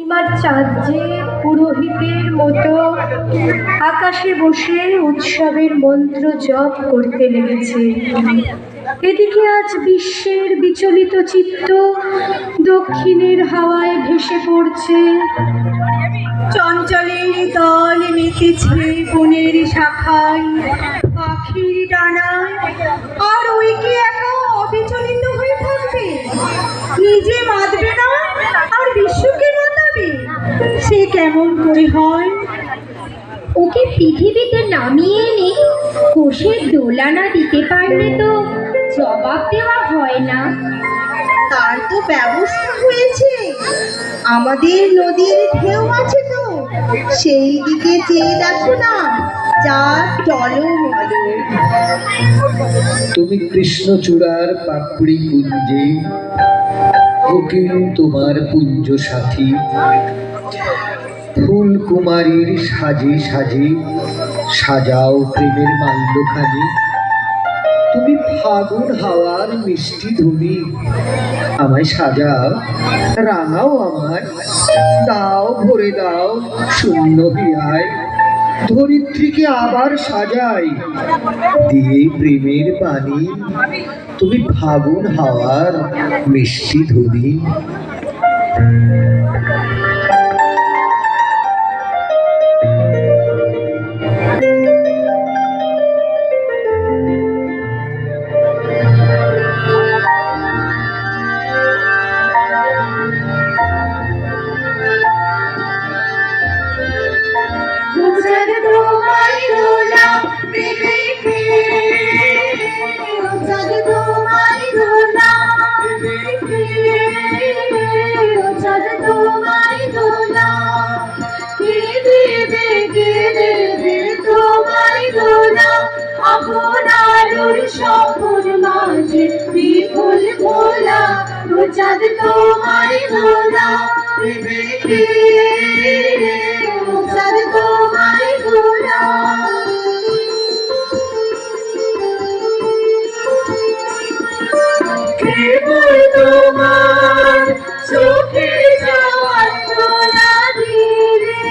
পূর্ণিমার চাঁদ যে পুরোহিতের মতো আকাশে বসে উৎসবের মন্ত্র জপ করতে লেগেছে। এদিকে আজ বিশ্বের বিচলিত চিত্ত দক্ষিণের হাওয়ায় ভেসে পড়ছে। চঞ্চলের দল মেতেছে বনের শাখায়, পাখির ডানায়, আর ওই কি একা অবিচলিত হয়ে থাকবে? নিজে মাতবে না আর বিশ্বকে মাতাবে? সে কেমন করে হয়? ওকে পৃথিবীতে নামিয়ে এনে কোষের দোলানা দিতে পারলে তো জবাব দেওয়া হয় না। তার তো ব্যবস্থা হয়েছে, আমাদের নদীর ঢেউ আছে তো, সেই দিকে চেয়ে দেখো না, যা টলমল। তুমি কৃষ্ণচূড়ার পাপড়ি কুঞ্জে, কোকিল তোমার পুঞ্জ সাথী, ফুল কুমারীর সাজে সাজে সাজাও প্রেমের মাল্যখানি। তুমি ফাগুন হাওয়ার মিষ্টি ধুনি, আমায় সাজাও, রাঙাও আমায়, দাও ভরে দাও শূন্য হিয়ায়, ধরিত্রীকে আবার সাজাই দিয়ে প্রেমের পানি। তুমি ফাগুন হাওয়ার মিষ্টি ধুনি। সবুর মাঝে বিপুল ভোলা, চাঁদ তোমার দোলা, চাঁদ তোমার দোলা। কেবল তোমার চোখে যাওয়ার দোলা দিলে,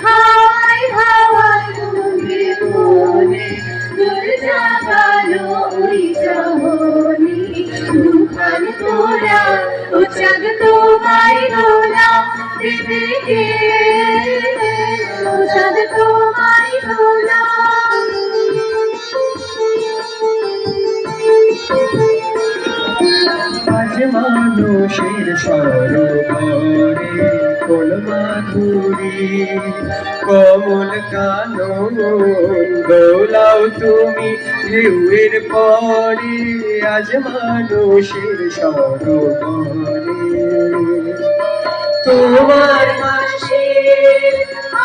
হাওয়ায় হাওয়ায় তুমি বলে দূর জাগালো ওই চাহনি। দুখান তোরা ও চাঁদ তোমার দোলা, দেবে কে ও চাঁদ তোমার দোলা। আজ মানুষের সরোবরে কোল মাধুরী, কমল কানন দোলাও তুমি ঢেউয়ের পরে। আজ মানুষের সরোবরে তোমার হাসির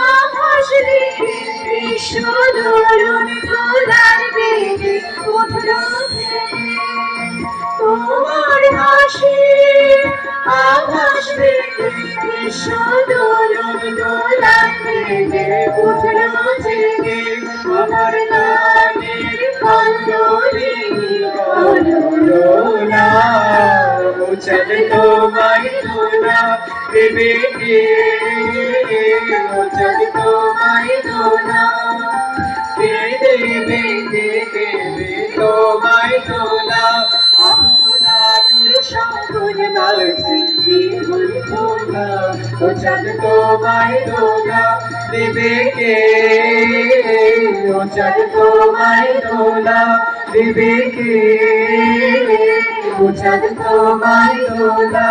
আভাস রেখে বিশ্ব দরুন দোলার বেগে উঠল ভেসে। তোমার হাসির আভাস রেখে বিশ্ব দরুন দোলার বেগে উঠল জেগে। আমার গানের কল্লোলিনী কল্লোলা, ও চাঁদ তোমার দোলা, দেবে কে ও চাঁদ তোমার দোলা, কে দেবে কে দেবে তোমায় দোলা। আপনার সবুজ মাঝে বিপুল ভোলা, ও চাঁদ তোমার দোলা, দেবে কে ও চাঁদ তোমার দোলা, দেবে কে ও চাঁদ তোমার দোলা।